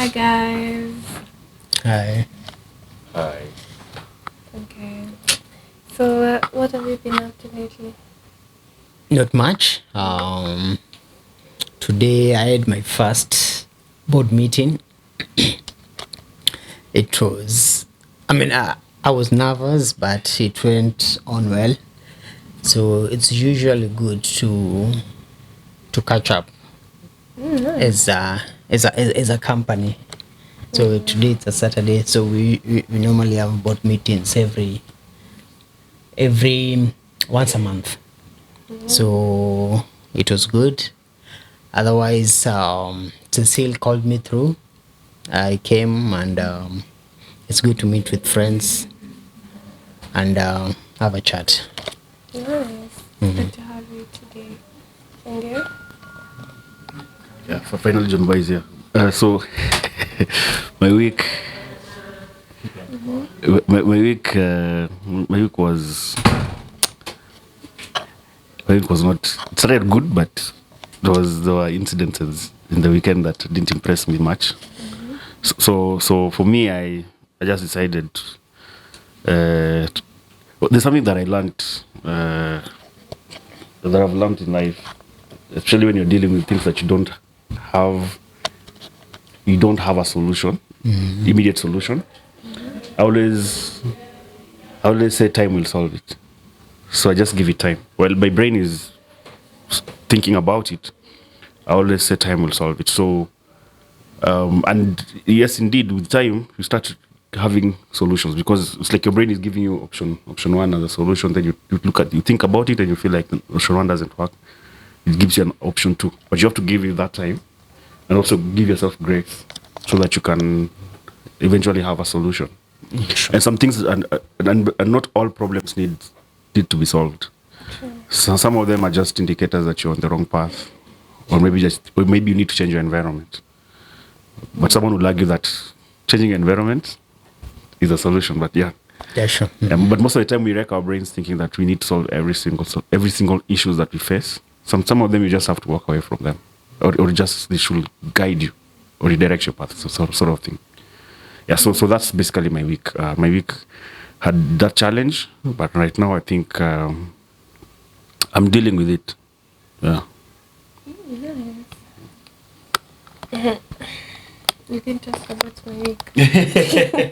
Hi guys. Hi. Hi. Okay. So what have you been up to lately? Not much. Today I had my first board meeting. It was, I was nervous, but it went on well. So it's usually good to catch up Nice. as a company. So today it's a Saturday, so we normally have board meetings every once a month. So it was good. Otherwise, Cecile called me through. I came, and it's good to meet with friends and have a chat. Nice. Good to have you today. And you? Yeah, for finally John Boy is here. So my week, my week was not. It started good, but there were incidences in the weekend that didn't impress me much. So for me, I just decided. There's something that I learned. That I've learned in life, especially when you're dealing with things that you don't have a solution, immediate solution. I always say time will solve it. So I just give it time. While my brain is thinking about it, I always say time will solve it. So, and yes, indeed, with time, you start having solutions, because it's like your brain is giving you option one as a solution. Then you think about it, and you feel like option one doesn't work. It gives you an option two, but you have to give it that time, and also give yourself grace, so that you can eventually have a solution. Sure. And some things, and not all problems need to be solved. So some of them are just indicators that you're on the wrong path, or maybe you need to change your environment. But someone would argue that changing environment is a solution. But yeah, Sure. but most of the time we wreck our brains thinking that we need to solve every single issues that we face. Some of them you just have to walk away from them, or just they should guide you or redirect your path, sort of thing. Yeah, so that's basically my week. My week had that challenge, but right now I think I'm dealing with it. Yeah. Nice. You can talk about my week.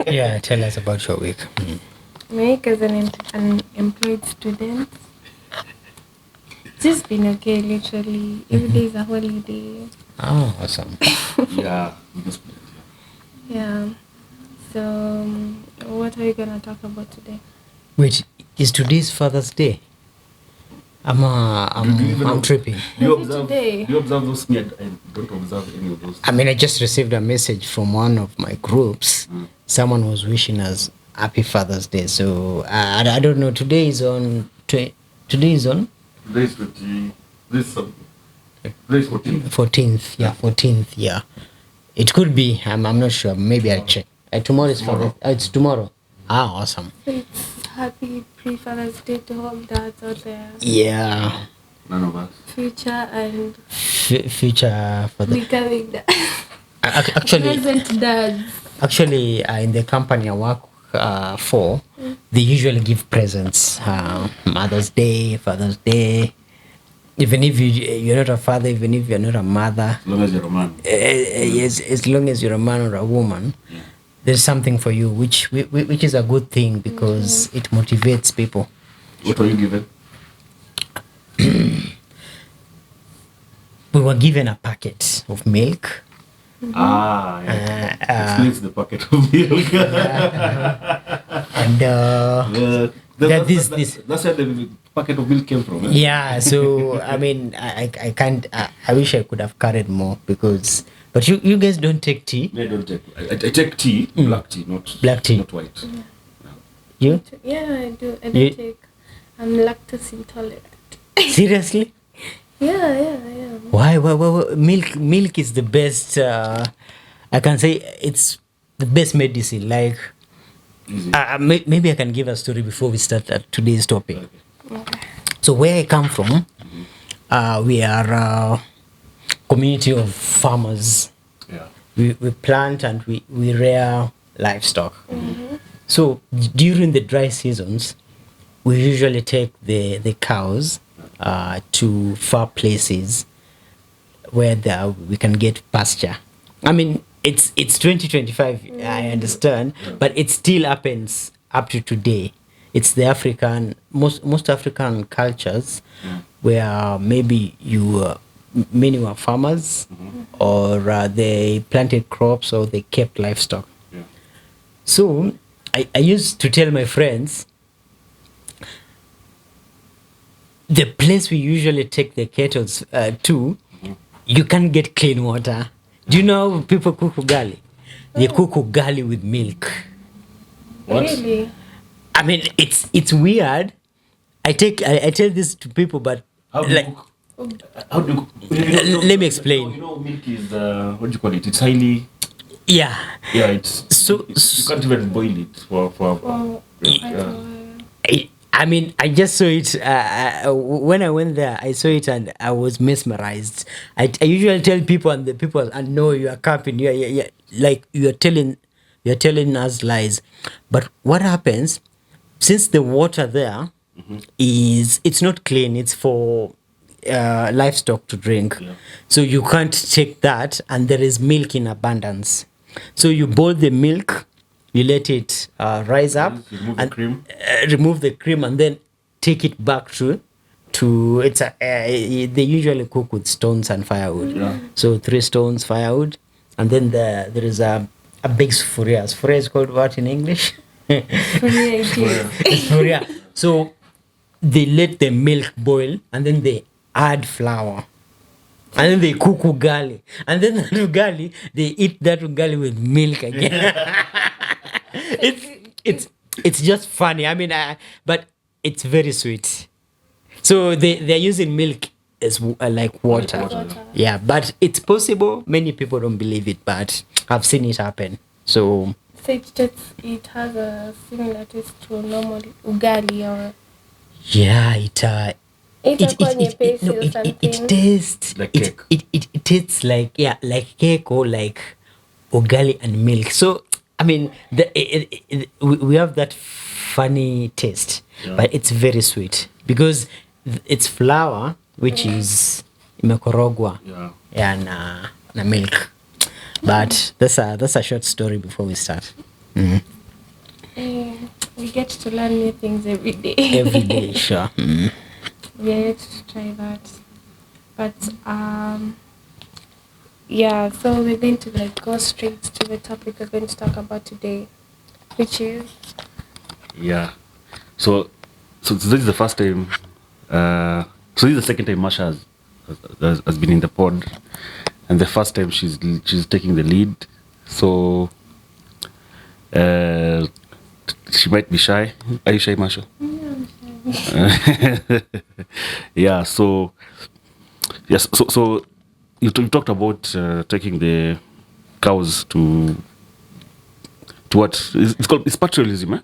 Yeah, tell us about your week. My week as an unemployed student. It's just been okay, literally. Every day is a holiday. Oh, awesome. Yeah. Yeah. So, what are you gonna talk about today? Wait, is today's Father's Day? I'm tripping. Do you Today. observe those? I don't observe any of those. I just received a message from one of my groups. Someone was wishing us Happy Father's Day. So I don't know. Today is on. Today is on. Today is 20. This is 14. 14th. Yeah, 14th. Yeah, it could be. I'm not sure. Maybe I'll check. Tomorrow is Father's. It's tomorrow. Ah, awesome. It's happy pre-Father's Day to all dads out there. Yeah. None of us. Future and Future for the becoming dads. actually. Present dads. Actually, in the company I work for, they usually give presents. Mother's Day, Father's Day. Even if you're not a father, even if you're not a mother. As long as you're a man. Yes, as long as you're a man or a woman, there's something for you, which is a good thing, because it motivates people. What were you given? We were given a packet of milk. Yeah. Explains the packet of milk. And that's where the packet of milk came from. Eh? Yeah, so I can't. I wish I could have carried more, because. But you guys don't take tea? I don't take. I take tea, black tea, not black tea, not white. You? Yeah, I do. I don't take. I'm lactose intolerant. Seriously? Yeah. Why? Milk is the best. I can say it's the best medicine. Like, maybe I can give a story before we start today's topic. Okay. So where I come from, we are a community of farmers. Yeah. we plant and we rear livestock. So during the dry seasons, we usually take the cows to far places where we can get pasture. I mean, it's 2025, I understand, but it still happens up to today. It's the most African cultures where maybe many were farmers, or they planted crops, or they kept livestock. So I used to tell my friends, the place we usually take the cattle to, you can't get clean water. Do you know how people cook ugali? They cook ugali with milk. What? Really? I mean, it's weird. I tell this to people, but How do you cook? How do you let me explain. You know, milk is what do you call it? It's highly. Yeah. Yeah, it's So you can't even boil it for. Oh, I mean, I just saw it when I went there. I saw it and I was mesmerized. I usually tell people, and the people, and no, you are capping. Yeah, like you're telling us lies. But what happens, since the water there it's not clean. It's for livestock to drink. Yeah. So you can't take that, and there is milk in abundance. So you boil the milk, you let it rise up, Remove the and cream. remove the cream, and then take it back to it's they usually cook with stones and firewood. Yeah. So 3 stones, firewood, and then there is a big sufuria. Sufuria is called what in English? Sufuria. So they let the milk boil, and then they add flour, and then they cook ugali, and then that ugali, they eat that ugali with milk again. it's just funny. I mean, but it's very sweet. So they're using milk as like water. Yeah, but it's possible. Many people don't believe it, but I've seen it happen. So it has a similar taste to normal ugali, or yeah, itakuwa nyepesi or it something. tastes Like cake. It tastes like, yeah, like cake, or like ugali and milk. So I mean, we have that funny taste, but it's very sweet because it's flour which is imekorogwa, na milk. But that's a short story before we start. We get to learn new things every day. Every day, sure. We are yet to try that, but yeah. So we're going to go straight to the topic we're going to talk about today, which is Yeah. So this is the first time. So this is the second time Masha has been in the pod, and the first time she's taking the lead. So she might be shy. Are you shy, Masha? Yeah. So yes. So you talked about taking the cows to what? It's called pastoralism, eh?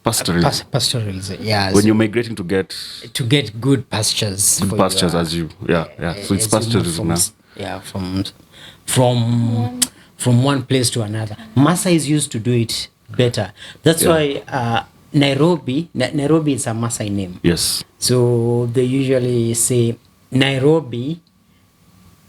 Pastoralism. Pastoralism, yeah. When you're migrating to get good pastures. good for pastures, your- as you, yeah. So it's as you move pastoralism now. Yeah, from one place to another. Maasais used to do it better. That's why Nairobi is a Maasai name. Yes. So they usually say Nairobi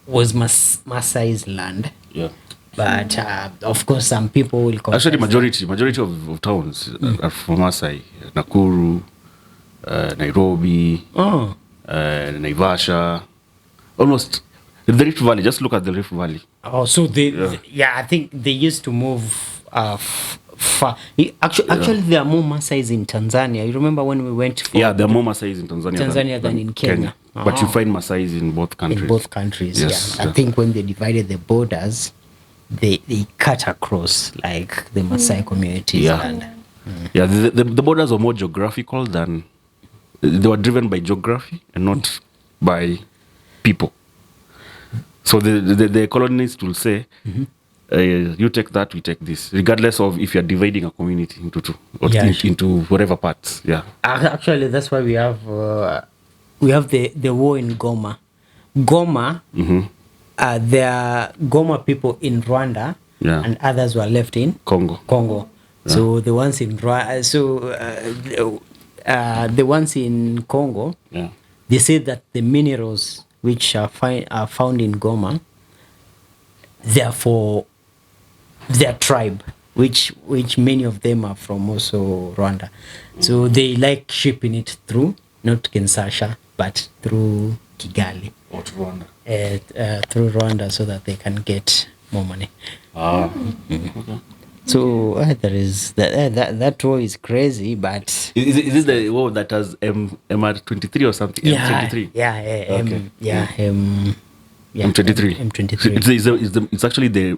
was Maasai's land. Yeah. But of course, some people will Actually, contest majority of towns are from Maasai. Nakuru, Nairobi, Oh, Naivasha, almost the Rift Valley. Just look at the Rift Valley. oh, so I think they used to move far. Actually, there are more Maasais in Tanzania. You remember when we went for Yeah, there are more Maasais in Tanzania, than in Kenya. But you Oh. find Maasais in both countries. In both countries, Yes, yeah. I think when they divided the borders, they cut across like the Maasai communities. Yeah. And, Yeah, the borders are more geographical than they were driven by geography and not by people. So the colonists will say, you take that, we take this, regardless of if you're dividing a community into two or Yeah, sure. into whatever parts. Yeah. actually, that's why we have the war in Goma. Goma there are Goma people in Rwanda, Yeah. and others were left in Congo. So the ones in the ones in Congo, Yeah. they say that the minerals which are found in Goma, they are for their tribe, which many of them are from also Rwanda. So they like shipping it through, not Kinshasa, but through Kigali, Or to Rwanda. through Rwanda, so that they can get more money. Ah. Okay. So there is that war is crazy, but Is it the war that has MR23 or something? M23. Okay. M23. M23 It's actually the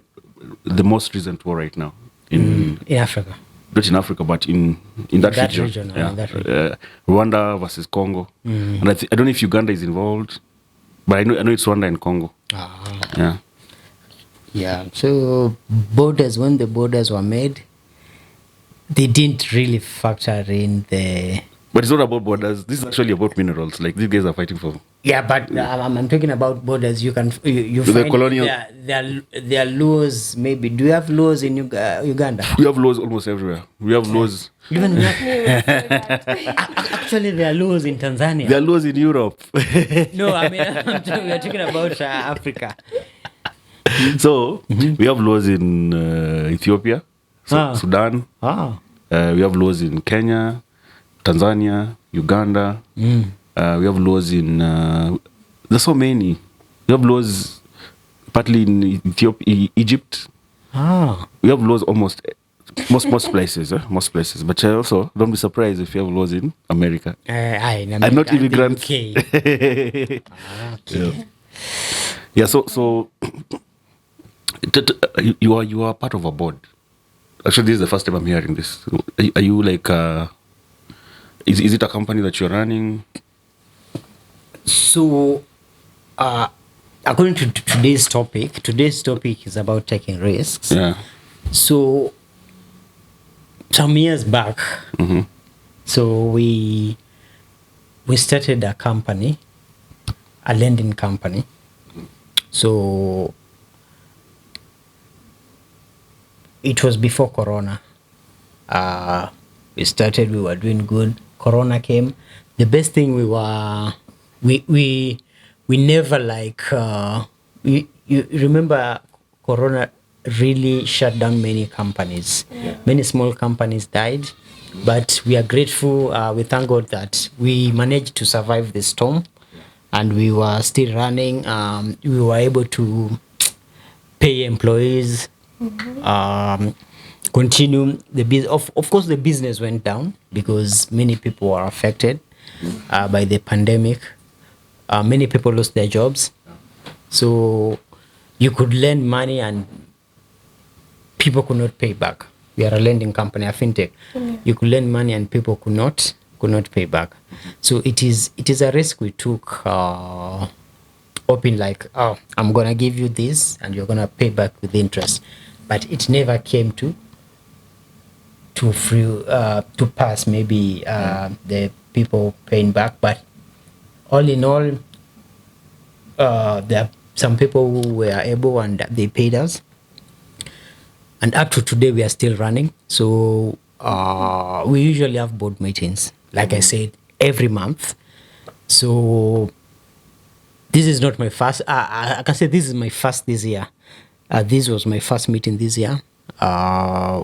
most recent war right now in Africa. not in Africa, but in that region. in that region. Rwanda versus Congo, and I don't know if Uganda is involved, but I know it's Rwanda and Congo. Yeah. Yeah. So borders, when the borders were made, they didn't really factor in the. But it's not about borders. This is actually about minerals. Like these guys are fighting for. Yeah, but I'm talking about borders. You can you The find colonial- there are laws. Maybe do you have laws in Uganda? We have laws almost everywhere. We have laws. Even actually, there are laws in Tanzania. There are laws in Europe. No, I mean we are talking about Africa. So we have laws in Ethiopia, Sudan. We have laws in Kenya, Tanzania, Uganda. We have laws in. There's so many. We have laws partly in Ethiopia, Egypt. We have laws almost most places, most places. But also don't be surprised if you have laws in America. I'm not immigrants. Okay. Yeah. So you are part of a board. Actually, this is the first time I'm hearing this. Are you like? Is it a company that you're running? So, according to today's topic is about taking risks. Yeah. So, some years back, so we started a company, a lending company. So, it was before Corona. We started, we were doing good. Corona came. The best thing we never like, you remember Corona really shut down many companies. Many small companies died, but we are grateful. We thank God that we managed to survive the storm, and we were still running. We were able to pay employees, continue the business. Of course, the business went down because many people were affected by the pandemic. Many people lost their jobs. So you could lend money and people could not pay back. We are a lending company, a fintech. You could lend money and people could not pay back. So it is a risk we took, hoping like, oh, I'm gonna give you this and you're gonna pay back with interest. But it never came to pass. Maybe the people paying back, but all in all, there are some people who were able and they paid us. And up to today, we are still running. So we usually have board meetings, like I said, every month. So this is not my first. I can say this is my first this year. This was my first meeting this year.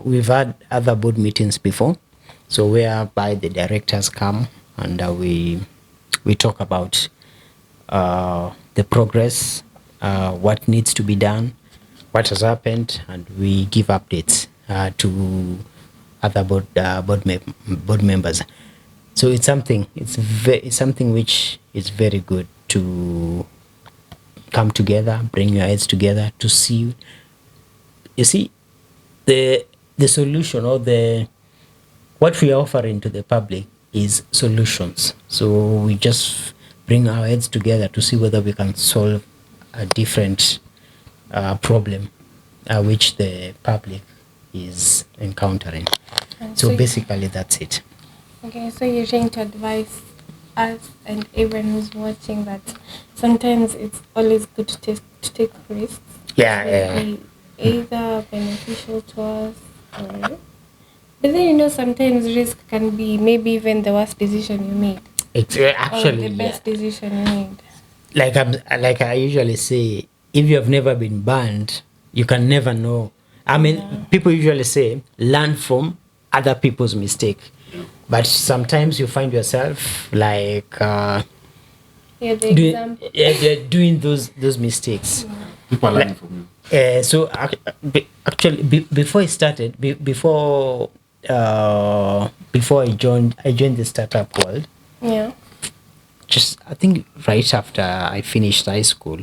We've had other board meetings before, so whereby the directors come and we talk about the progress, what needs to be done, what has happened, and we give updates to other board members. So it's something which is very good to come together, bring your heads together to see. You see, the solution or what we are offering to the public is solutions. So we just bring our heads together to see whether we can solve a different problem which the public is encountering. So basically that's it. Okay, so you're trying to advise us and everyone who's watching that sometimes it's always good to to take risks. Yeah, Would yeah. be either beneficial to us or. But then you know sometimes risk can be maybe even the worst decision you made It's or actually, the yeah. best decision you made. Like I usually say, if you have never been burned, you can never know. I mean, Yeah. people usually say learn from other people's mistake, but sometimes you find yourself like Yeah, the doing example. doing those mistakes. People are Like, learning from you. so actually, before I started, before I joined the startup world, Yeah. just I think right after I finished high school,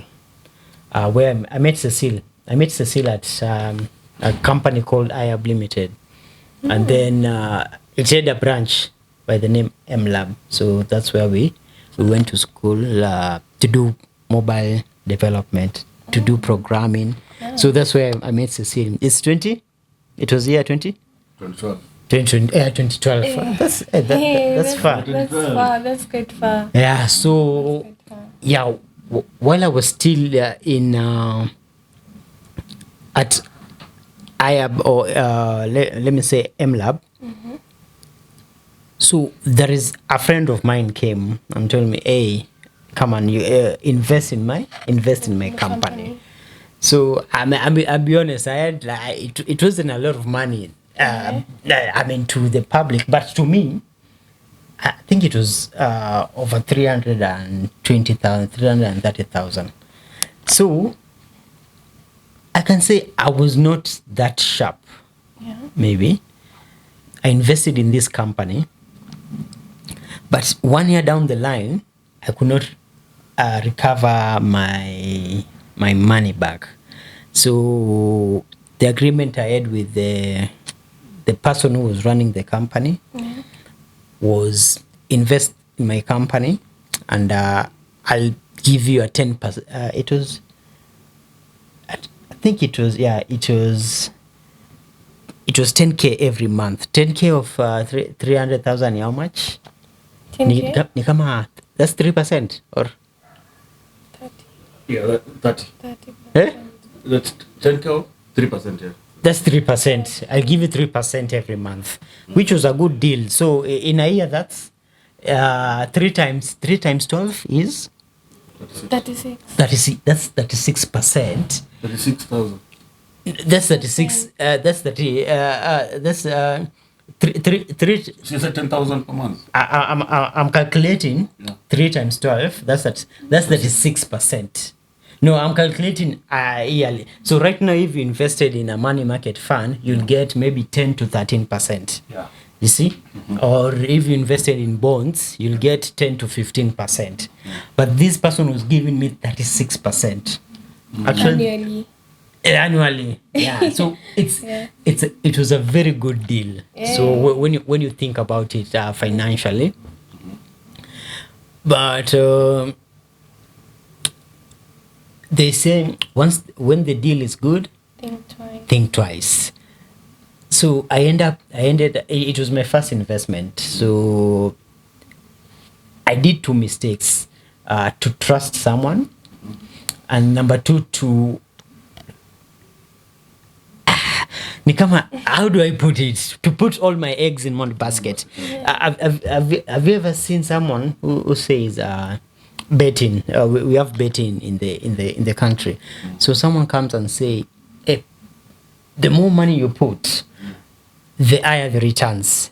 where I met Cecile. I met Cecile at a company called iHub Limited, and then it had a branch by the name M Lab. So that's where we went to school to do mobile development, to do programming. So that's where I met Cecile. It's 20. It was year 20. 2012. 2012. That's far. That's far. That's quite far. Yeah. So Quite far. yeah, while I was still in at IAB or let me say MLab, so there is a friend of mine came and told me, "Hey, come on, you invest in my The company." So I'll be honest, I had like it wasn't a lot of money. I mean to the public, but to me, I think it was over 320,000, 330,000. So I can say I was not that sharp. Yeah. Maybe I invested in this company, but 1 year down the line, I could not recover my money back. So the agreement I had with the person who was running the company was invest in my company, and I'll give you a 10%. It was, I think it was, yeah, it was 10K every month. 10K of 300,000. How much? 10K? Ni kama that's 3% or 30. Yeah, that 30. 30. eh? That's 10K, 3%, yeah. That's 3%. I'll give you 3% every month, which was a good deal. So in a year, that's 3 times 12 is 36. 36. That's 36%. 36,000. That's 36. That's 30. That's three. She said 10,000 per month. I'm calculating Yeah. 3 times 12. That's 36%. No, I'm calculating yearly. So right now, if you invested in a money market fund, you'll get maybe 10 to 13%. Yeah. You see? Or if you invested in bonds, you'll get 10 to 15%. But this person was giving me 36%. Actually, Annually. yeah. So Yeah. it was a very good deal. So when you think about it financially, but they say when the deal is good, think twice. So it was my first investment. So I did 2 mistakes: to trust someone, and number 2 to ni kama, how do I put it, to put all my eggs in one basket. Have you ever seen someone who says betting? We have betting in the country. So someone comes and say, hey, the more money you put, the higher the returns.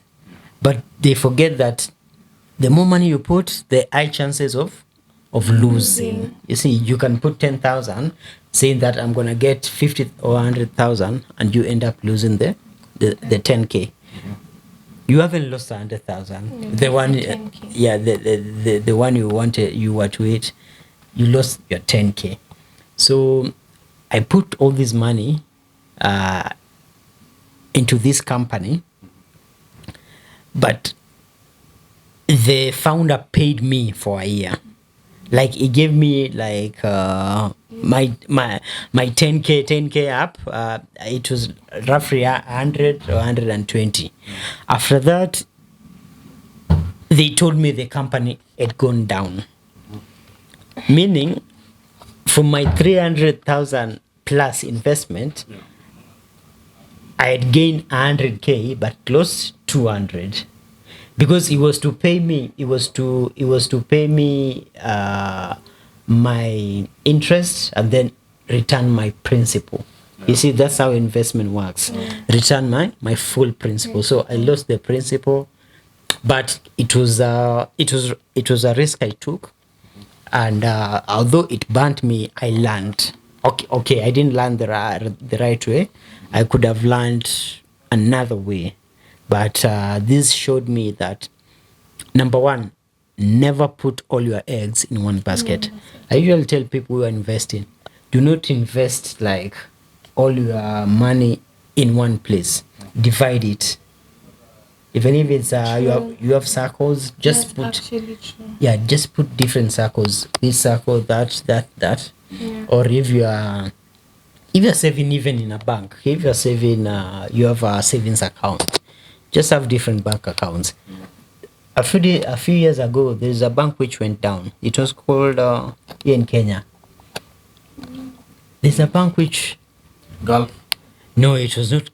But they forget that the more money you put, the high chances of losing. You see, you can put 10,000, saying that I'm gonna get 50 or 100,000, and you end up losing the 10K. You haven't lost 100,000. The one, 10K. yeah, the one you were to hit, you lost your 10K. So I put all this money into this company, but the founder paid me for a year. Like he gave me like my 10K up. It was roughly 100 or 120. After that, they told me the company had gone down, meaning from my 300,000 plus investment, I had gained 100k, but lost 200 because he was to pay me. It was to pay me my interest and then return my principal. You see, that's how investment works. Return my full principal. So I lost the principal, but it was a risk I took, and although it burnt me, I learned. Okay, I didn't learn the right way. I could have learned another way, but this showed me that, number one, never put all your eggs in one basket. I usually tell people who are investing, do not invest like all your money in one place. Divide it. Even if it's you have circles, just That's put actually true. just put different circles. This circle, that. Yeah. Or if you're saving even in a bank, if you're saving, you have a savings account, just have different bank accounts. A few years ago, there's a bank which went down. It was called here in Kenya. There's a bank which Gulf. no, it was not.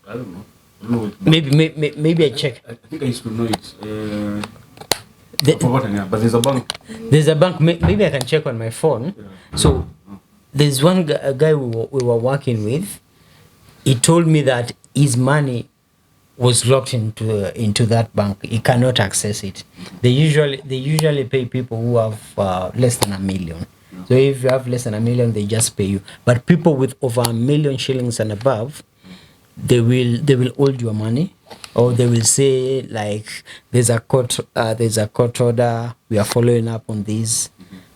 I don't know. I don't know it. Maybe I check. I think I used to know it. The- I've forgotten, yeah. But there's a bank. There's a bank. Maybe I can check on my phone. So there's a guy we were working with. He told me that his money was locked into that bank. He cannot access it. They usually pay people who have less than $1 million. So if you have less than $1 million, they just pay you. But people with over 1 million shillings and above, they will hold your money, or they will say like there's a court order, we are following up on this,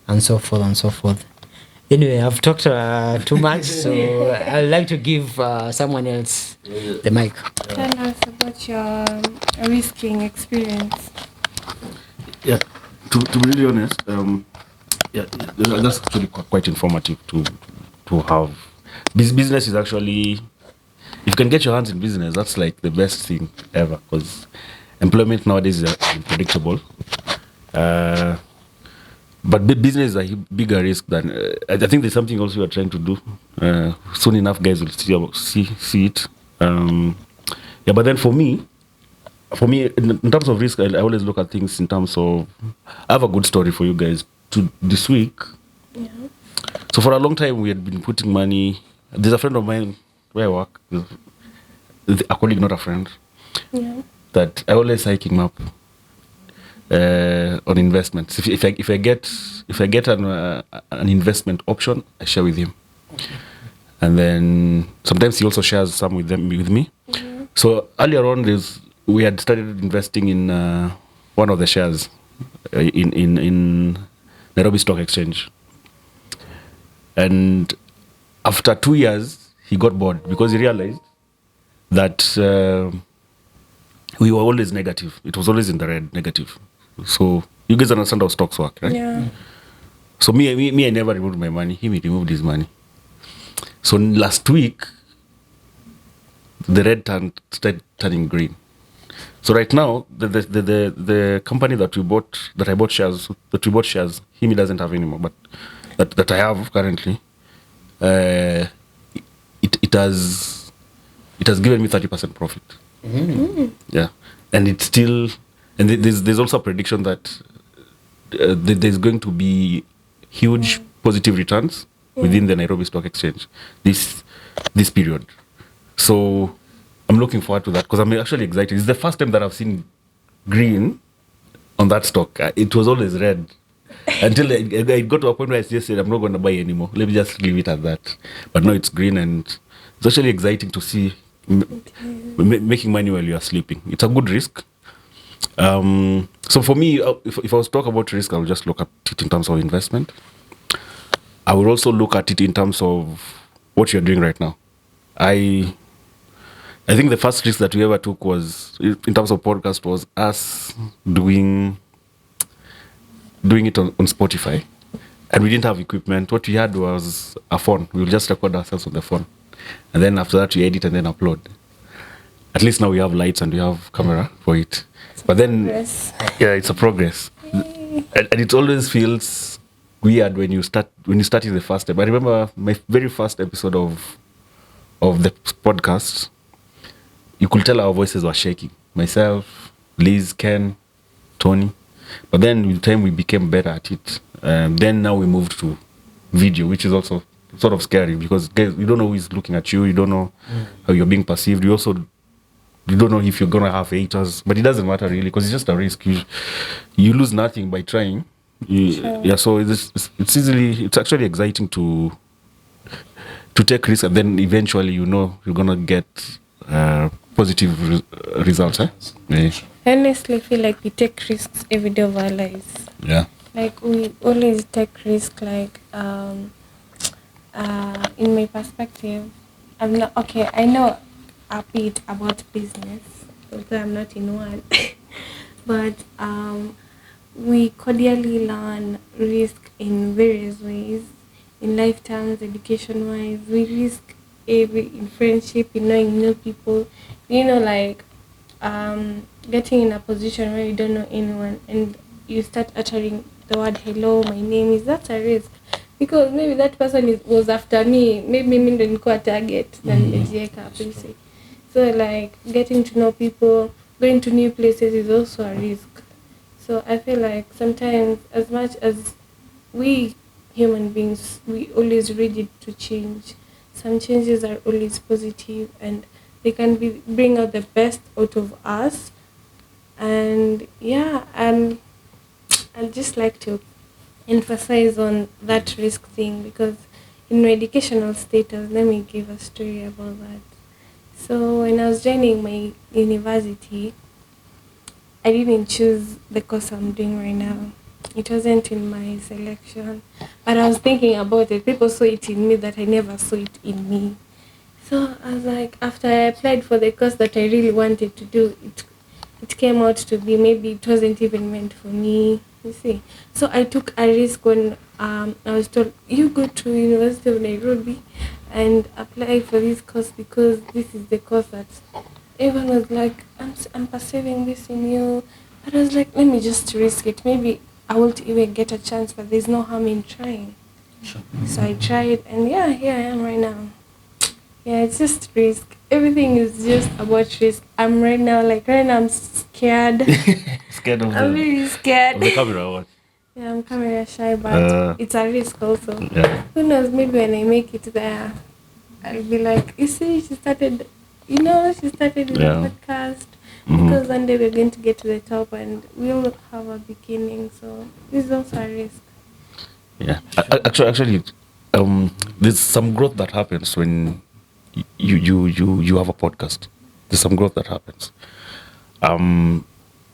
and so forth and so forth. Anyway, I've talked too much, so I'd like to give someone else the mic. Tell us about your risking experience. Yeah, to be really honest, yeah, that's actually quite informative to have. Business is actually, if you can get your hands in business, that's like the best thing ever, because employment nowadays is unpredictable. But business is a bigger risk than I think there's something else we are trying to do. Soon enough, guys will see it. Yeah, but then for me, in terms of risk, I always look at things in terms of. I have a good story for you guys. This week. Yeah. So for a long time, we had been putting money. There's a friend of mine where I work, a colleague, not a friend, Yeah. that I always hike him up on investments. If I get an investment option, I share with him, and then sometimes he also shares some with me. Mm-hmm. So earlier on, we had started investing in one of the shares in Nairobi Stock Exchange, and after 2 years, he got bored because he realized that we were always negative. It was always in the red, negative. So you guys understand how stocks work, right? Yeah. So me, I never removed my money. He removed his money. So last week, the red started turning green. So right now, the company that I bought shares, him, he doesn't have anymore, but that I have currently, it has given me 30% profit. Mm-hmm. Yeah, and it's still, and there's also a prediction that there's going to be huge positive returns within the Nairobi Stock Exchange this period. So I'm looking forward to that because I'm actually excited. It's the first time that I've seen green on that stock. It was always red until I got to a point where I just said I'm not going to buy anymore. Let me just leave it at that. But now it's green, and it's actually exciting to see making money while you are sleeping. It's a good risk. So for me, if I was to talk about risk, I would just look at it in terms of investment. I would also look at it in terms of what you're doing right now. I think the first risk that we ever took was, in terms of podcast, was us doing it on Spotify. And we didn't have equipment. What we had was a phone. We will just record ourselves on the phone. And then after that, we edit and then upload. At least now we have lights and we have camera for it. But then, Progress. yeah, it's a progress. And it always feels weird when you started the first step. I remember my very first episode of the podcast. You could tell our voices were shaking. Myself, Liz, Ken, Tony. But then with time we became better at it. Then now we moved to video, which is also sort of scary because guys, you don't know who is looking at you. You don't know how you're being perceived. You don't know if you're gonna have haters. But it doesn't matter really because it's just a risk. You lose nothing by trying. Yeah, so it's actually exciting to take risks, and then eventually you're gonna get positive results. Yeah. I honestly feel like we take risks every day of our lives. Yeah. Like we always take risks. Like in my perspective, I'm not okay. I know a bit about business, although I'm not in one. But we cordially learn risk in various ways. In lifetimes, education-wise, we risk in friendship, in knowing new people. Like getting in a position where you don't know anyone and you start uttering the word hello, my name is, that's a risk. Because maybe that person was after me. Maybe mimi ndo nilikuwa target na nimejiweka hapo hivi. So like getting to know people, going to new places is also a risk. So I feel like sometimes, as much as we human beings, we always rigid to change. Some changes are always positive and they can bring out the best out of us. And yeah, I'd just like to emphasize on that risk thing because in my educational status, let me give a story about that. So when I was joining my university, I didn't choose the course I'm doing right now. It wasn't in my selection, but I was thinking about it. People saw it in me that I never saw it in me. So I was like, after I applied for the course that I really wanted to do, it came out to be maybe it wasn't even meant for me. You see, so I took a risk when I was told you go to University of Nairobi and apply for this course because this is the course that everyone was like, I'm perceiving this in you. But I was like, let me just risk it. Maybe I won't even get a chance, but there's no harm in trying. Sure. So I tried, and yeah, here I am right now. Yeah, it's just risk. Everything is just about risk. Right now I'm scared. Scared of I'm really scared. of the camera or what? Yeah, I'm camera shy, but it's a risk also. Yeah. Who knows, maybe when I make it there, I'll be like, you see, she started with a podcast. Because one day we're going to get to the top and we'll have a beginning. So this is also a risk. Yeah. Actually, there's some growth that happens when you have a podcast. There's some growth that happens.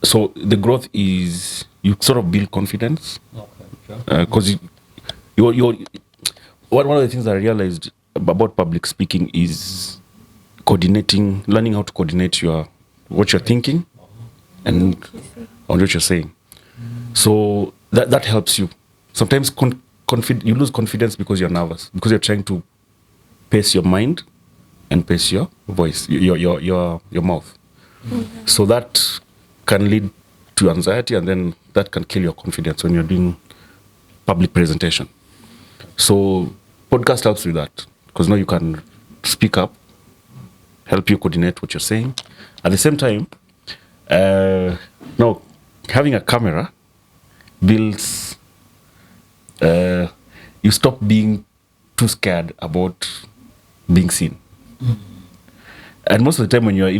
So the growth is you sort of build confidence. Okay. Because you're one of the things I realized about public speaking is learning how to coordinate what you're thinking and on what you're saying. So that helps you. Sometimes you lose confidence because you're nervous, because you're trying to pace your mind and pace your voice, your mouth. Mm-hmm. So that can lead to anxiety, and then that can kill your confidence when you're doing public presentation. So podcast helps with that, because now you can speak up, help you coordinate what you're saying. At the same time, now having a camera builds, you stop being too scared about being seen. Mm-hmm. And most of the time when you're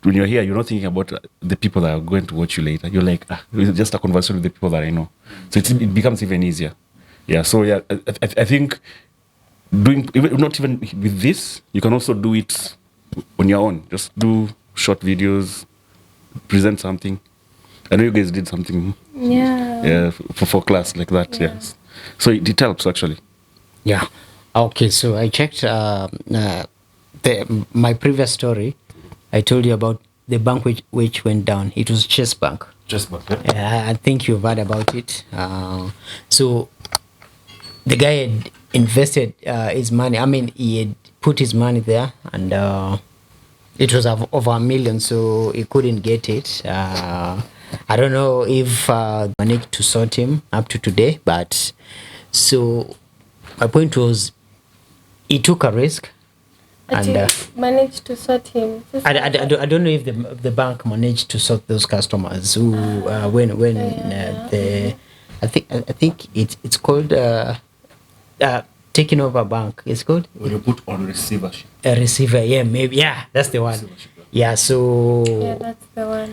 when you're here, you're not thinking about the people that are going to watch you later. You're like, it's just a conversation with the people that I know. So it becomes even easier. Yeah, so yeah, I think not even with this, you can also do it on your own. Just do short videos, present something. I know you guys did something. Yeah, for class like that. Yeah. Yes. So it helps actually. Yeah. Okay. So I checked my previous story. I told you about the bank which went down. It was Chase Bank. Chase Bank. Yeah. I think you've heard about it. So the guy had invested his money. I mean, he had put his money there, and it was over $1 million, so he couldn't get it. I don't know if managed to sort him up to today, but so my point was he took a risk, But and you managed to sort him. I don't know if the bank managed to sort those customers who when the I think it's called taking over bank. It's called When you put on receivership. a receiver. Yeah, maybe. Yeah, that's the one. Receivership, Yeah. So Yeah, that's the one.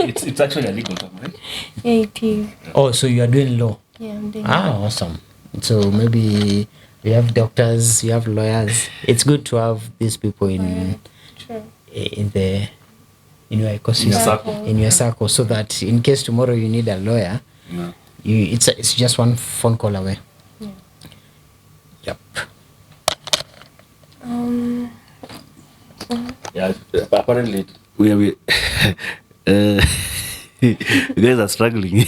it's actually a legal term, right? Yeah, it is. oh, so you are doing law. Yeah, I'm doing Awesome. So maybe you have doctors, you have lawyers. It's good to have these people that. True. in the in your ecosystem, In your circle. in your circle, so that in case tomorrow you need a lawyer, Yeah. it's just one phone call away. Yeah. Yep. Yeah. Apparently, we you guys are struggling.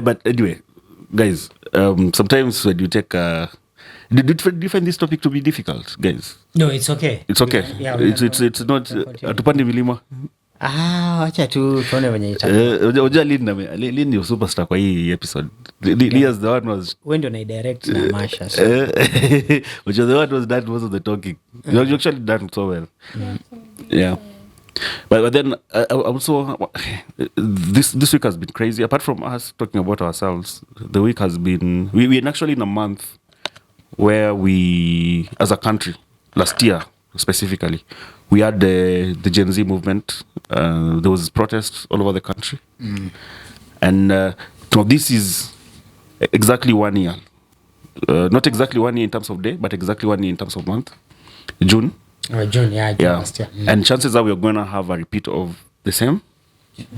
But anyway, guys, sometimes when you take do you find this topic to be difficult, guys? No, it's okay. It's okay. Yeah, It's not atupande milima. Acha tu tuone venye ita. Unajua Lin ni superstar kwa hii episode. Lia's the one was Wewe ndio direct na Masha. So. which was the one was that most of the talking. You actually done so well. Yeah. But then I also this week has been crazy. Apart from us talking about ourselves, the week has been we're actually in a month where we, as a country, last year specifically, we had the Gen Z movement. There was protests all over the country, and so this is exactly 1 year. Not exactly 1 year in terms of day, but exactly 1 year in terms of month, June. June, June last year. And chances are we're going to have a repeat of the same.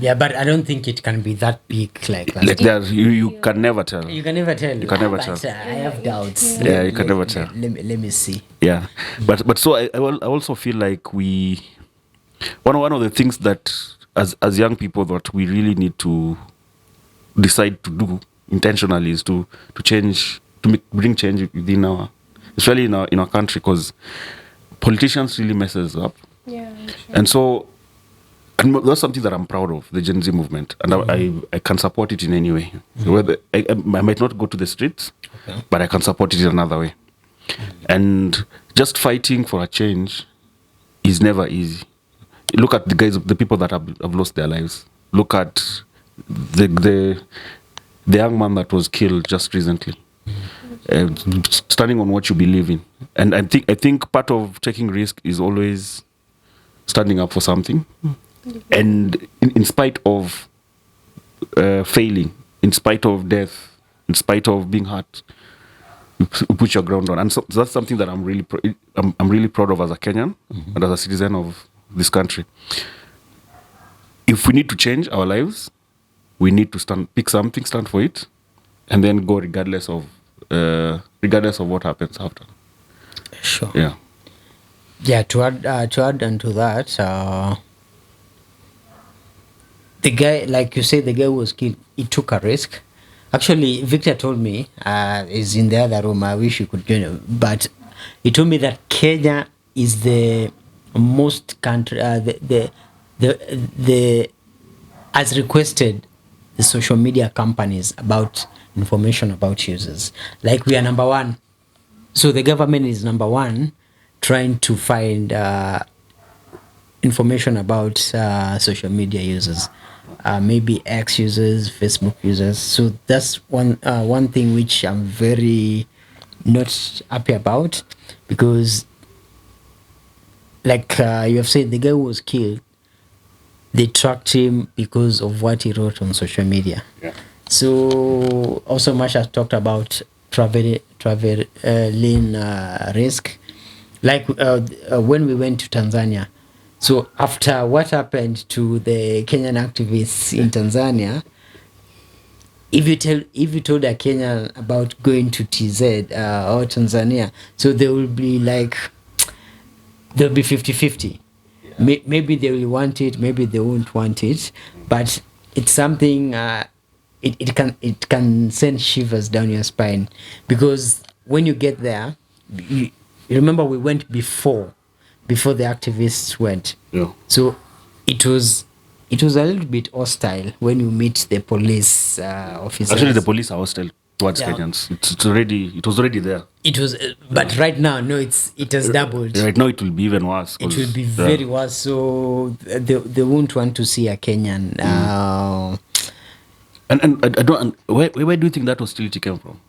Yeah, but I don't think it can be that big like that. Like that, you can never tell. You can never tell. You can never But, tell. I have doubts. Yeah, you can never tell. Let me see. Yeah, but so I also feel like we one of the things that as young people that we really need to decide to do intentionally is to change, to bring change within our, especially in our country, because politicians really messes up. Yeah, sure. And so, and that's something that I'm proud of, the Gen Z movement, and I can support it in any way. Whether I might not go to the streets, but I can support it in another way. And just fighting for a change is never easy. Look at the people that have lost their lives. Look at the young man that was killed just recently. Standing on what you believe in, and I think part of taking risk is always standing up for something, and in spite of failing, in spite of death, in spite of being hurt, you put your ground on, and so that's something that I'm really proud of as a Kenyan and as a citizen of this country. If we need to change our lives, we need to pick something, stand for it, and then go regardless of what happens after. Sure. Yeah. Yeah. To add onto that, the guy, like you say, the guy who was killed. He took a risk. Actually, Victor told me, is in the other room. I wish you could join him, but he told me that Kenya is the most country, the as requested the social media companies about information about users. Like we are number one, so the government is number one, trying to find information about social media users, maybe X users, Facebook users. So that's one thing which I'm very not happy about, because like you have said, the guy who was killed, they tracked him because of what he wrote on social media. Yeah. So also Masha talked about traveling risk, like when we went to Tanzania. So after what happened to the Kenyan activists in Tanzania, if you told a Kenyan about going to TZ or Tanzania, so they will be like, they'll be 50-50. Maybe they will want it, maybe they won't want it, but it's something it can send shivers down your spine, because when you get there, you remember we went before before the activists went. Yeah. So it was a little bit hostile when you meet the police officers. Actually, the police are hostile towards Yeah. Kenyans. It was already there. It was, but right now, no, it has doubled. Right now, it will be even worse. It will be very worse. So they won't want to see a Kenyan. And I don't. And where do you think that hostility came from?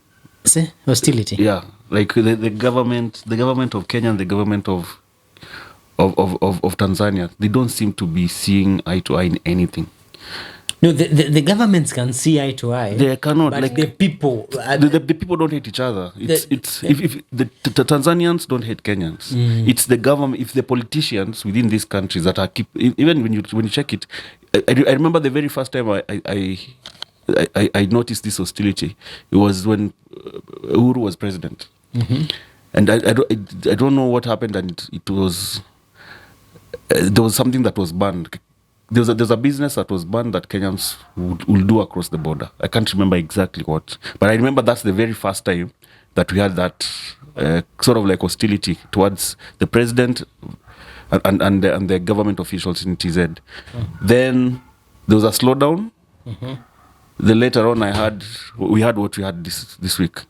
Say hostility. Yeah, like the government of Kenya and the government of Tanzania, they don't seem to be seeing eye to eye in anything. No, the governments can see eye to eye. They cannot, but like the people. the people don't hate each other. If the Tanzanians don't hate Kenyans, it's the government. If the politicians within these countries that are even when you check it, I remember the very first time I noticed this hostility. It was when Uhuru was president, and I don't know what happened, and it was there was something that was banned. There's a business that was banned that Kenyans will do across the border. I can't remember exactly what, but I remember that's the very first time that we had that sort of like hostility towards the president and the government officials in TZ. Then there was a slowdown. Then later on, we had what we had this week.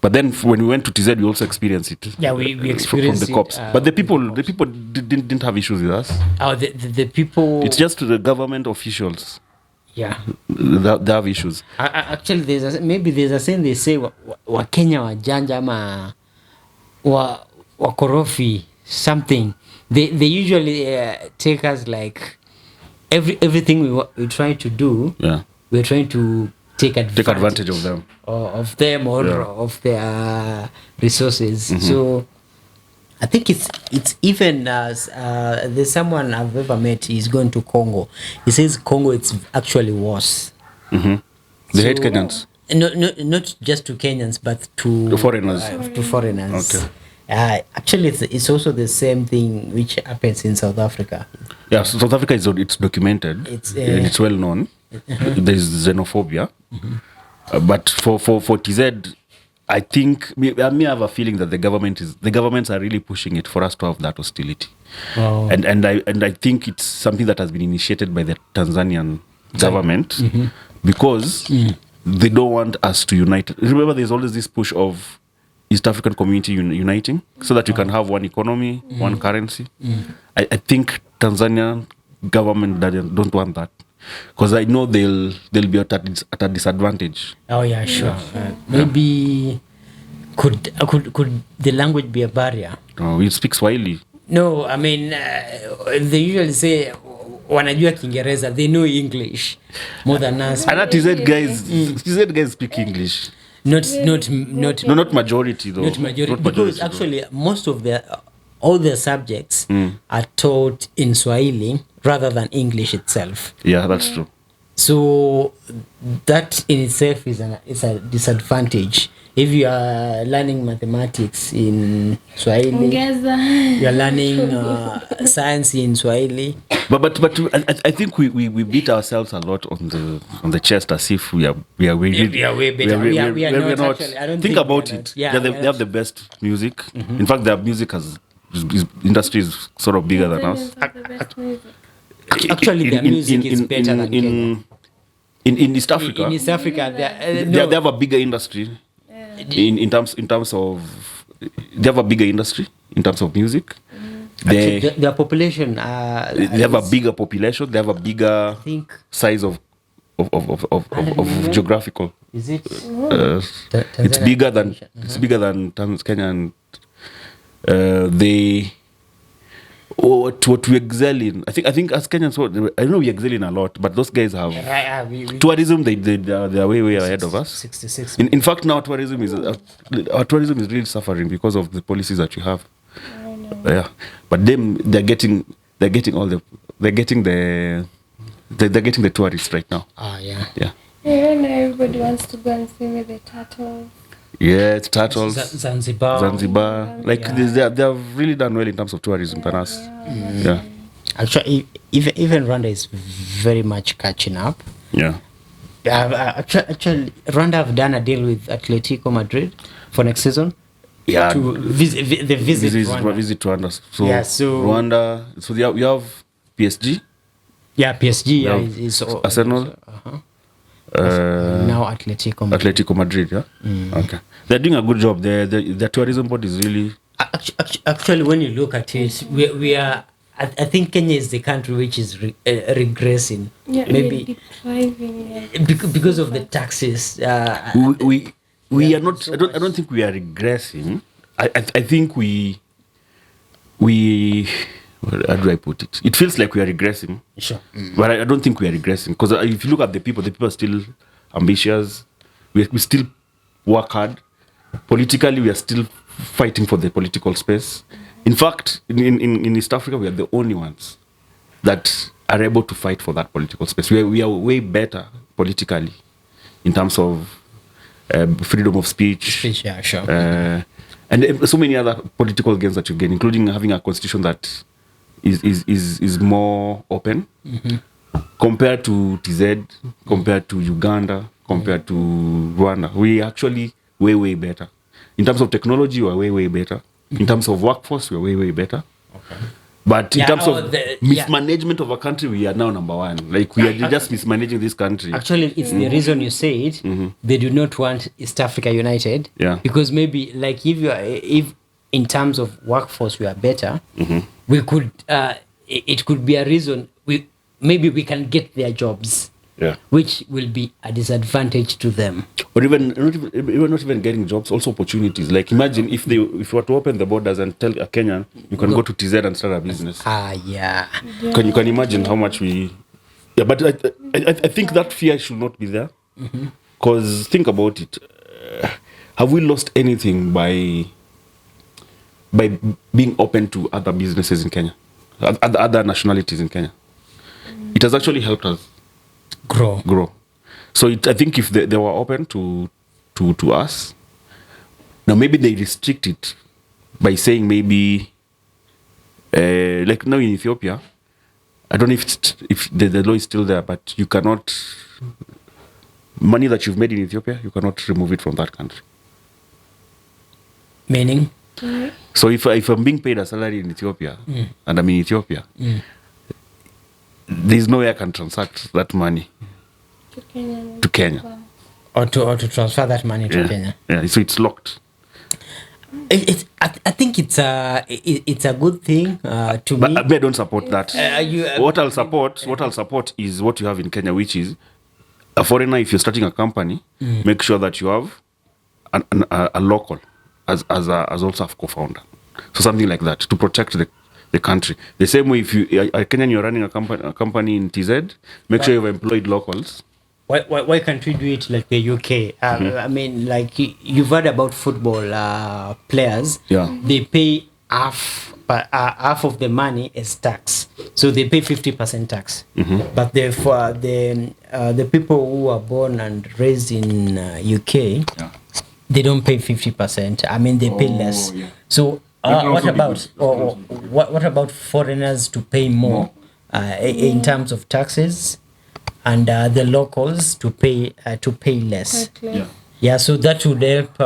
But then when we went to TZ, we also experienced it. Yeah, we experienced from the cops. it, But the people didn't have issues with us. Oh, the people. It's just the government officials. Yeah. They have issues. Actually, there's a saying they say Wakenya wajanja ama wakorofi something. They usually take us like everything we try to do. Yeah. We're trying to take advantage of them. Of them or of their resources. So I think it's even as there's someone I've ever met. He's going to Congo. He says Congo it's actually worse. They hate Kenyans. Not just to Kenyans, but to foreigners. To foreigners. Okay. Actually, it's also the same thing which happens in South Africa. Yeah, so South Africa it's documented. It's well known. There is xenophobia. But for TZ, I think I may have a feeling that the governments are really pushing it for us to have that hostility. Oh. And I think it's something that has been initiated by the Tanzanian government because they don't want us to unite. Remember, there's always this push of East African community uniting so that you can have one economy, one currency. I think Tanzanian government don't want that. Because I know they'll be at a disadvantage. Oh yeah, sure. Maybe could the language be a barrier? We speak Swahili. No, I mean they usually say wanajua Kiingereza. They know English more than us. And TZ guys speak English. Not Majority though. Not majority because actually most of all their subjects are taught in Swahili rather than English itself. Yeah, that's true. So that in itself is a disadvantage. If you are learning mathematics in Swahili, you are learning science in Swahili. But I think we beat ourselves a lot on the chest as if we are way better. We are not. Actually, I don't think about it. Yeah, they have the best music. In fact, their music industry is sort of bigger than us. Actually, their music is better than Kenya. In East Africa, they have a bigger industry. In terms of they have a bigger industry in terms of music. Their population. They have a bigger population. They have a bigger size of geographical. Is it? It's bigger than Kenya, and they. What we excel in, I think as Kenyans, I know we excel in a lot, but those guys have tourism. They are way ahead of us. 66. In fact, now tourism is really suffering because of the policies that we have. I know. Yeah, but they're getting the tourists right now. Yeah. Yeah. Yeah, now everybody wants to go and see me the turtles. Yeah, it's turtles. Zanzibar. Like they have really done well in terms of tourism than us. Yeah. Actually, even Rwanda is very much catching up. Yeah. Actually, Rwanda have done a deal with Atletico Madrid for next season. Yeah. to visit Rwanda. Visit Rwanda. So, Yeah, so- Rwanda. So we have PSG. Yeah, PSG Yeah, is Arsenal. now Atletico Madrid. Yeah. Okay. They're doing a good job. The tourism board is really. Actually, when you look at it, we are. I think Kenya is the country which is regressing. Yeah, Maybe depriving. because of the taxes. We are yeah, not. so I don't think we are regressing. I think we. Well, how do I put it? It feels like we are regressing. Sure. But I don't think we are regressing because if you look at the people are still ambitious. We still work hard. Politically, we are still fighting for the political space. In fact, in East Africa, we are the only ones that are able to fight for that political space. We are way better politically in terms of freedom of speech. Yeah, sure. And so many other political gains that you gain, including having a constitution that is more open compared to TZ, compared to Uganda, compared to Rwanda. We actually way better. In terms of technology, we are way better. In terms of workforce, we are way better. Okay. But in terms of mismanagement of a country, we are now number one. Like we are just mismanaging this country. Actually, it's the reason you say it. They do not want East Africa united. Yeah. Because maybe like if in terms of workforce we are better, we could it could be a reason maybe we can get their jobs. Yeah. Which will be a disadvantage to them. Or even not even getting jobs, also opportunities. Like imagine if we were to open the borders and tell a Kenyan you can go to TZ and start a business. Yeah. Can you imagine how much we? Yeah, but I think that fear should not be there. Because think about it, have we lost anything by being open to other businesses in Kenya, other nationalities in Kenya? It has actually helped us grow. So I think if they were open to us, now maybe they restrict it by saying maybe like now in Ethiopia, I don't know if the law is still there, but you cannot money that you've made in Ethiopia, you cannot remove it from that country. Meaning? So if I'm being paid a salary in Ethiopia and I'm in Ethiopia, there's no way I can transact that money to Kenya. Or to transfer that money to Kenya. Yeah, so it's locked. I think it's a good thing to me. But I don't support that. What I'll support is what you have in Kenya, which is a foreigner. If you're starting a company, make sure that you have a local as also a co-founder. So something like that to protect the country. The same way, if you a Kenyan, you're running a company in TZ, make sure you've employed locals. Why can't we do it like the UK? I mean, like you've heard about football players. Yeah. They pay half of the money as tax, so they pay 50% tax. But for the people who are born and raised in UK, they don't pay 50%. I mean, they pay less. Yeah. So what about foreigners to pay more in terms of taxes? And the locals to pay less. Yeah, so that would help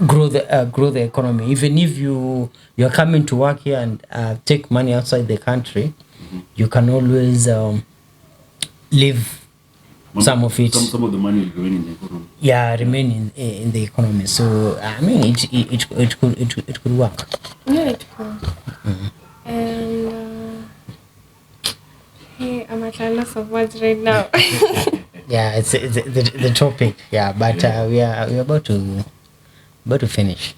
grow the economy. Even if you're coming to work here and take money outside the country, you can always leave some of it. Some of the money will remain in the economy. Yeah, remain in the economy. So I mean, it could work. Yeah, it could. And. Hey, I'm at a loss of words right now. Yeah, it's the topic. Yeah, but we're about to finish.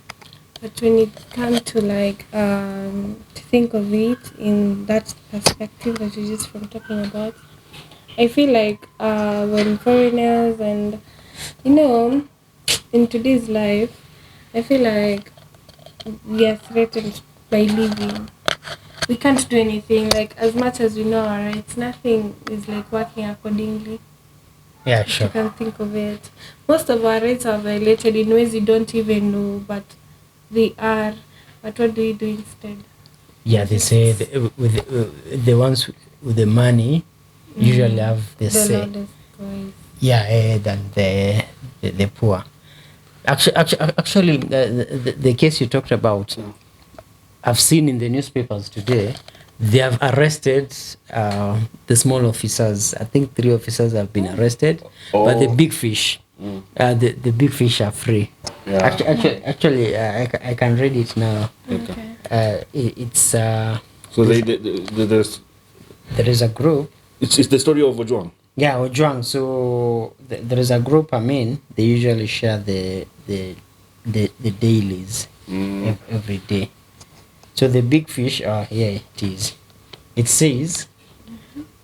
But when it comes to to think of it in that perspective that you just from talking about, I feel like when foreigners and in today's life, I feel like we are threatened by leaving. We can't do anything, like as much as we know our rights, nothing is like working accordingly. Yeah, sure. You can think of it. Most of our rights are violated in ways you don't even know, but they are. But what do we do instead? Yeah, they say with the ones with the money usually have the say. Voice. Yeah, than the poor. Actually, the case you talked about, I've seen in the newspapers today. They have arrested the small officers. I think 3 officers have been arrested, but the big fish, the big fish are free. Yeah. Actually, I can read it now. Okay. It's So there's there is a group. it's the story of Ojwang. Yeah, Ojwang. So there is a group. I mean, they usually share the dailies every day. So the big fish, here it is. It says,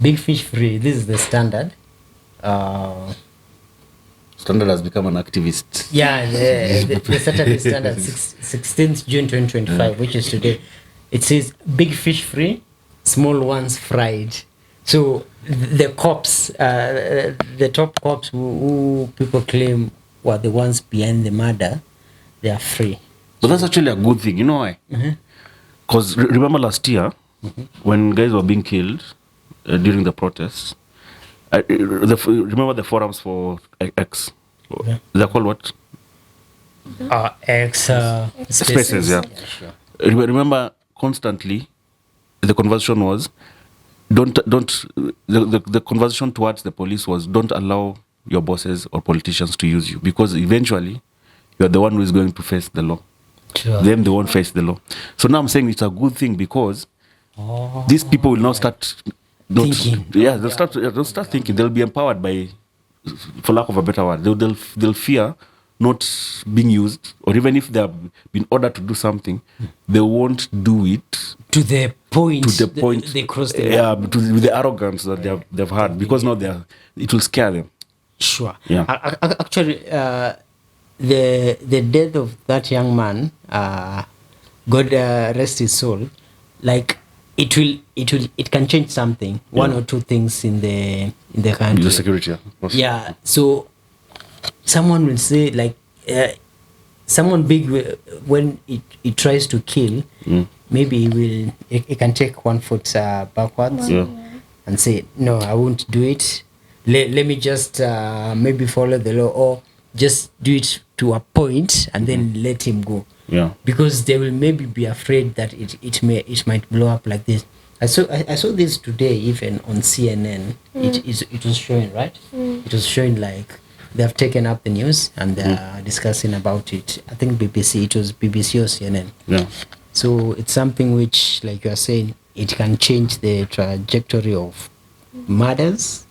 big fish free. This is the standard. Standard has become an activist. Yeah, the Saturday standard, 16th June 2025, which is today. It says, big fish free, small ones fried. So the cops, the top cops who people claim were the ones behind the murder, they are free. But that's actually a good thing. You know why? Because remember last year, when guys were being killed during the protests, remember the forums for X? Yeah. They're called what? X Spaces, yeah. Sure. Remember, constantly, the conversation was, the conversation towards the police was, don't allow your bosses or politicians to use you, because eventually, you're the one who is going to face the law. Sure. Them, they won't face the law. So now I'm saying it's a good thing, because these people will now start Thinking. Yeah, they'll start thinking. They'll be empowered by, for lack of a better word, they'll fear not being used, or even if they have been ordered to do something, they won't do it To the point. they cross the yeah, with the arrogance that they've had, because now it will scare them. Sure. Yeah. Actually, the death of that young man, God rest his soul, like it can change something, one or two things in the country. The security, yeah. Yeah. So someone will say, like, someone big when it tries to kill, maybe it can take 1 foot backwards, Yeah. and say, no, I won't do it. Let me just maybe follow the law, or just do it to a point and then let him go. Yeah. Because they will maybe be afraid that it might blow up like this. I saw this today even on CNN. It was showing, right? It was showing like they have taken up the news and they are discussing about it. I think BBC. It was BBC or CNN. Yeah. So it's something which, like you are saying, it can change the trajectory of murders.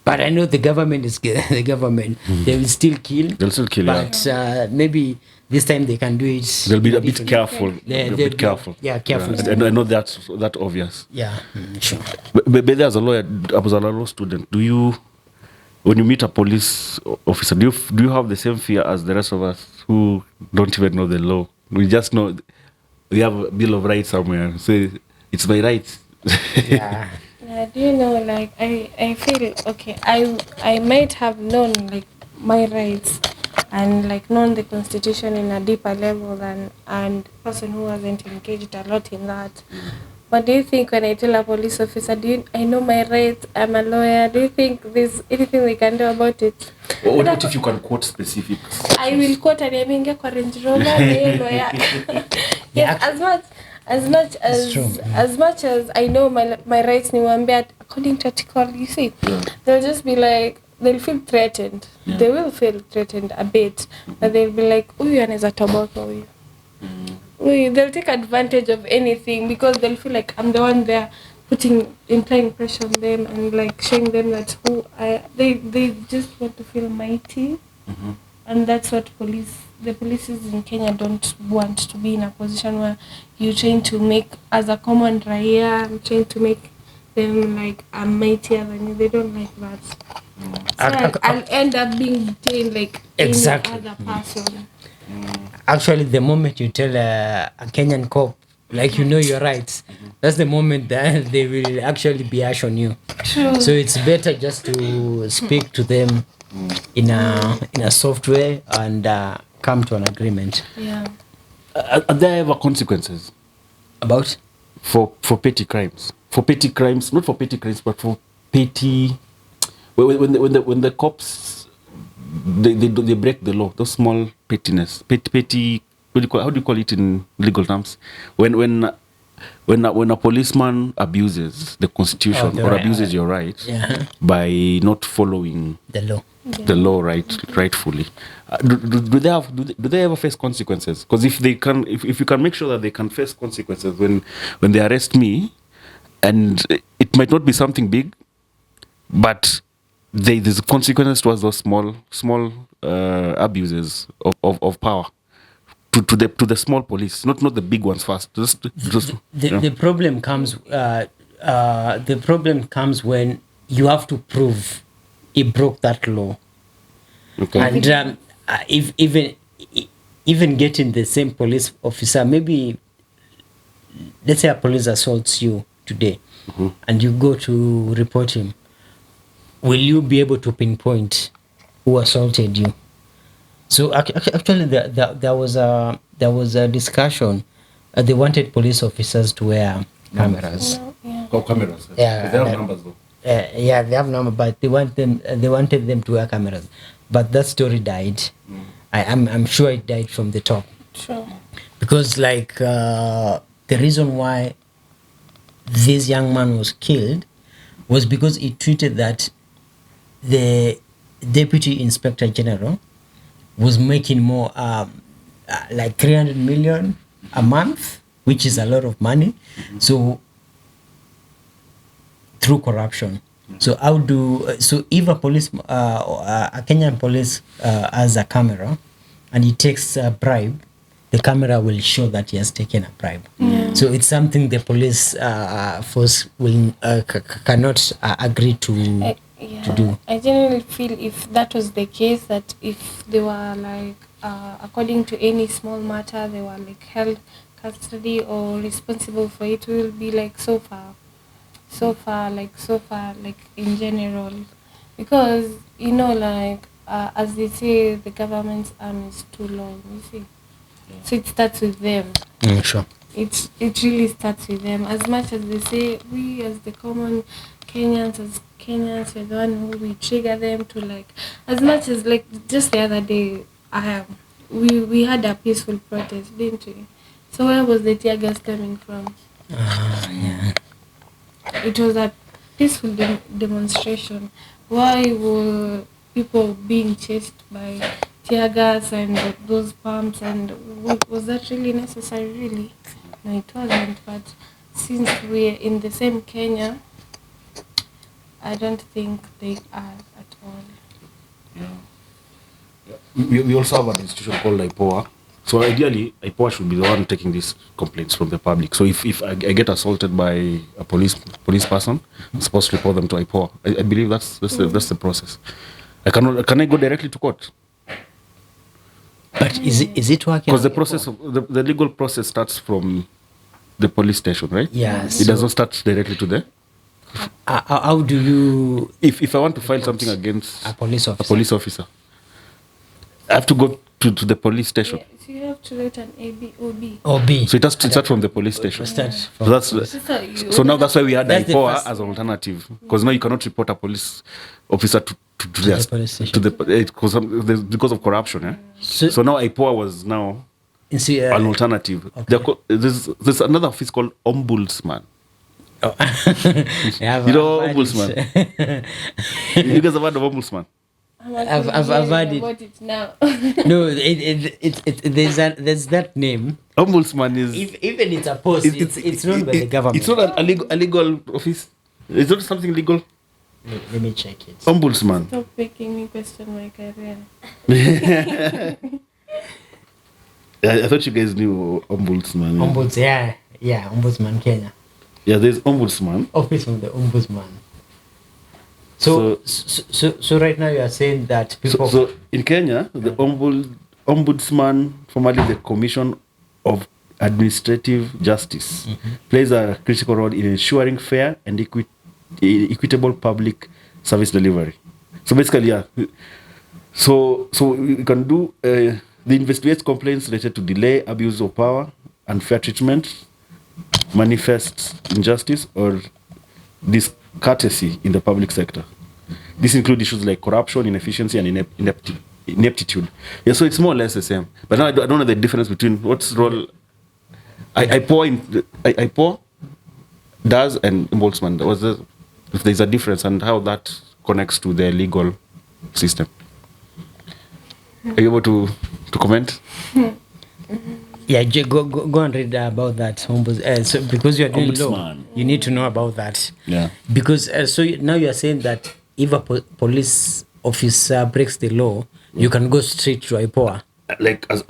But I know the government is the government. They will still kill. They'll still kill, yeah. But maybe this time they can do it. They'll be a bit careful. They'll a bit careful. Yeah, careful. Yeah. And I know that's obvious. Yeah, sure. But there's a lawyer. I was a law student. When you meet a police officer, do you have the same fear as the rest of us who don't even know the law? We just know we have a Bill of Rights somewhere. So it's my right. Yeah. Yeah, do you know, like, I feel, okay, I might have known, like, my rights and, like, known the Constitution in a deeper level than and person who hasn't engaged a lot in that. But do you think when I tell a police officer, I know my rights, I'm a lawyer, do you think there's anything we can do about it? What if you can quote specifics? I will quote an Emenge kwa Range Rover, lawyer. Yes, as much as I know my rights niwaambia according to article, you see, they'll just be like, they'll feel threatened. Yeah. They will feel threatened a bit, but they'll be like, huyu anaweza toboka huyu. They'll take advantage of anything because they'll feel like I'm the one there implying pressure on them and like showing them that they just want to feel mighty. And that's what the polices in Kenya don't want, to be in a position where you're trying to make, as a common raia, I'm trying to make them like mightier than you. They don't like that. So I'll end up being detained like Exactly. any other person. Actually, the moment you tell a Kenyan cop, like, you know your rights, that's the moment that they will actually be harsh on you. True. So it's better just to speak to them in a soft way and come to an agreement. Yeah. Are there ever consequences About? for petty crimes? For petty crimes, not for petty crimes, but for petty. When the cops they break the law. Those small pettiness, petty. How do you call it in legal terms? When a policeman abuses the constitution the or right, abuses your rights yeah, by not following the law. the law rightfully, do they have do they ever face consequences? Because if they can, if you can make sure that they can face consequences when they arrest me, and it might not be something big, but there's consequences towards those small abuses of power to the small police, not the big ones first. Just The problem comes. The problem comes when you have to prove he broke that law, okay. and if even getting the same police officer, maybe let's say a police assaults you today, and you go to report him, will you be able to pinpoint who assaulted you? So actually, there was a discussion. They wanted police officers to wear cameras. No, yeah. Oh, cameras. Yeah, They have numbers though. Yeah, they have number, but they wanted them to wear cameras. But that story died. I'm sure it died from the top, Sure. because like the reason why this young man was killed was because he tweeted that the deputy inspector general was making more like 300 million a month, which is a lot of money. So through corruption. So how do so if a police a Kenyan police has a camera and he takes a bribe, the camera will show that he has taken a bribe. So it's something the police force will cannot agree to do. I generally feel if that was the case, that if they were like, according to any small matter, they were like held custody or responsible for it, will be like so far, like in general, because like as they say, the government's arm is too long. You see, so it starts with them. Sure. It really starts with them. As much as they say we as the common Kenyans, we're the one who we trigger them to, like, as much as like just the other day, we had a peaceful protest, didn't we? So where was the tear gas coming from? Yeah. It was a peaceful demonstration. Why were people being chased by tear gas and those pumps, and was that really necessary? Really? No, it wasn't. But since we're in the same Kenya, I don't think they are at all. Yeah. We also have an institution called IPOA. So ideally, IPOA should be the one taking these complaints from the public. So if I get assaulted by a police person, I'm supposed to report them to IPOA. I believe that's the process. Can I go directly to court? But is it working? Because the process of the legal process starts from the police station, right? Yeah. It doesn't start directly to the. How do you? If I want to file something against a police officer, I have to go to the police station. Yeah, so you have to write an ABOB. OB. So it has to start from the police station. So now that's why we had That's the IPOA first- as an alternative, because now you cannot report a police officer to the police station. because of corruption. Eh? So now IPOA was now See, an alternative. okay. There's another office called Ombudsman. oh. Yeah, You know I've heard Ombudsman? You guys have heard of Ombudsman? I've heard it. About it now. No, there's that name. Ombudsman is Even it's a post. It's run by the government. It's not a legal office. It's not something legal. Let me check it. Ombudsman. Stop making me question my career. I thought you guys knew Ombudsman. Yeah, Ombudsman Kenya. Yeah, there's Ombudsman. Office of the Ombudsman. So right now you are saying that people. So in Kenya, the Ombudsman, formerly the Commission of Administrative Justice, plays a critical role in ensuring fair and equitable public service delivery. So basically, yeah. So we can do the investigates complaints related to delay, abuse of power, unfair treatment, manifest injustice, or discourtesy in the public sector. These include issues like corruption, inefficiency, and ineptitude. ineptitude. Yeah, so it's more or less the same. But now I don't know the difference between what's role I pour does and ombudsman. If there's a difference and how that connects to the legal system. Are you able to comment? Yeah, go and read about that. So because you're doing law, Ombudsman. you need to know about that. Yeah. Because now you are saying that if a police officer breaks the law, you can go straight to IPOA. Like as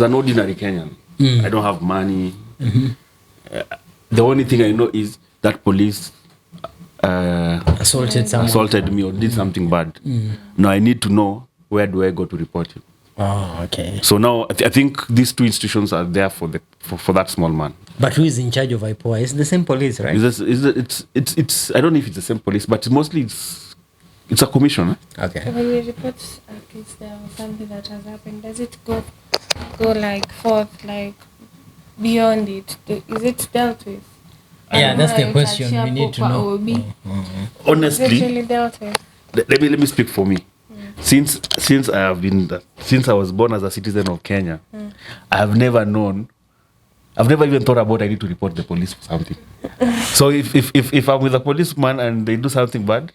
an ordinary Kenyan, I don't have money. The only thing I know is that police assaulted me or did something bad. Now I need to know where do I go to report it. Oh, okay. So now I think these two institutions are there for that small man. But who is in charge of IPOA? It's the same police, right? It's I don't know if it's the same police, but mostly it's a commission. Okay. When you report a case there or something that has happened, does it go like forth, like beyond it? Is it dealt with? Yeah, that's the question we need to know. Honestly, Is it really dealt with? let me speak for me. Since I was born as a citizen of Kenya, I've never even thought about I need to report the police for something. So if I'm with a policeman and they do something bad,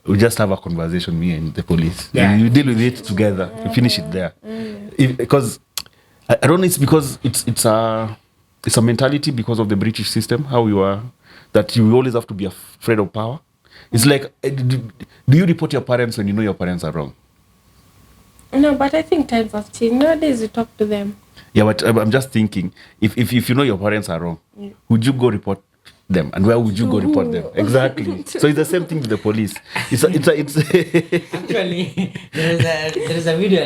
we just have a conversation, me and the police. Yeah. You deal with it together. You finish it there. Because I don't know. It's because it's a mentality because of the British system. How you are, that you always have to be afraid of power. It's like, do you report your parents when you know your parents are wrong? No, but I think times have changed. Nowadays, you talk to them. Yeah, but I'm just thinking, if you know your parents are wrong, would you go report them, and where would you go report them? Exactly. So it's the same thing with the police. It's Actually, there is a video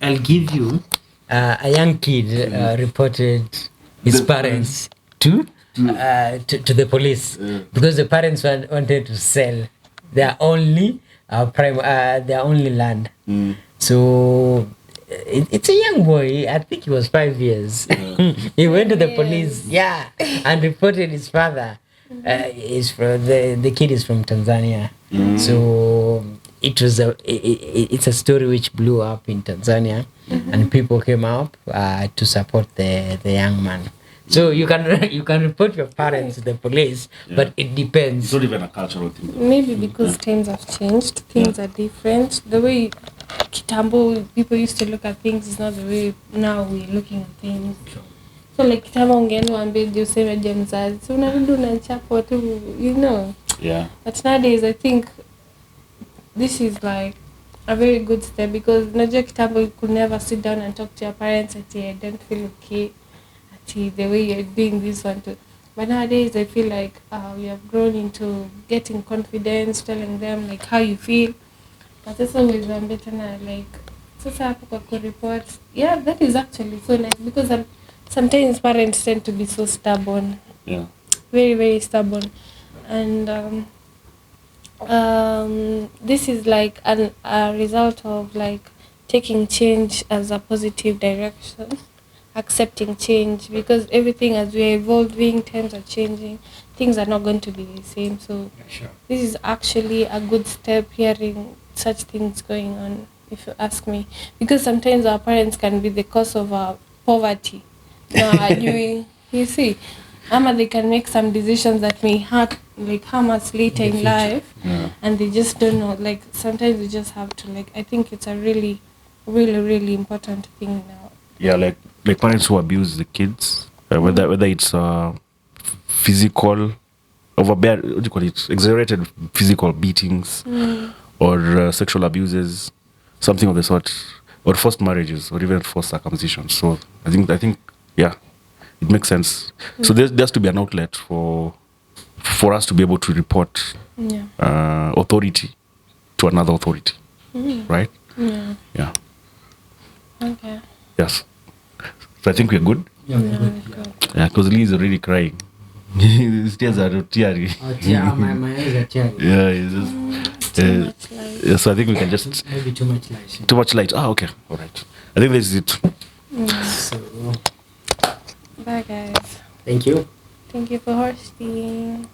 I'll give you. A young kid reported his parents to the police because the parents wanted to sell their only their only land. So it's a young boy. I think he was 5 years. He went to the police, and reported his father. The kid is from Tanzania. So it's a story which blew up in Tanzania, and people came up to support the young man. So you can report your parents to the police, but it depends. It's not even a cultural thing. Maybe because times have changed, things are different. The way kitambo people used to look at things is not the way now we're looking at things. So like kitambo ungeenda uambie ndio useme je mzazi. So unarudi unachapa tu, you know. Yeah. But nowadays I think this is like a very good step because najua kitambo you could never sit down and talk to your parents and say I don't feel okay. The way you're doing this one too. But nowadays I feel like we have grown into getting confidence, telling them like how you feel. But that's always better now, like sasa hapo kwa kureport. Yeah, that is actually so nice because sometimes parents tend to be so stubborn. Yeah. Very, very stubborn. And this is like a result of like taking change as a positive direction. Accepting change because everything as we're evolving, times are changing, things are not going to be the same. So this is actually a good step, hearing such things going on, if you ask me, because sometimes our parents can be the cause of our poverty. You see, they can make some decisions that may hurt us later in life, and they just don't know. Like sometimes you just have to I think it's a really, really, really important thing now. Yeah, like parents who abuse the kids, whether it's physical, what do you call it, exaggerated physical beatings, or sexual abuses, something of the sort, or forced marriages, or even forced circumcision. So I think yeah, it makes sense. So there has to be an outlet for us to be able to report authority to another authority, right? Yeah. Okay. Yes. So I think we're good. Yeah, good. Yeah, because Lee is already crying. His tears are teary. My eyes are teary. Yeah, it's just, Too much light. yeah, so I think we can just Maybe too much light. too much light. Ah, okay, all right. I think this is it. So, Bye guys. thank you. Thank you for hosting.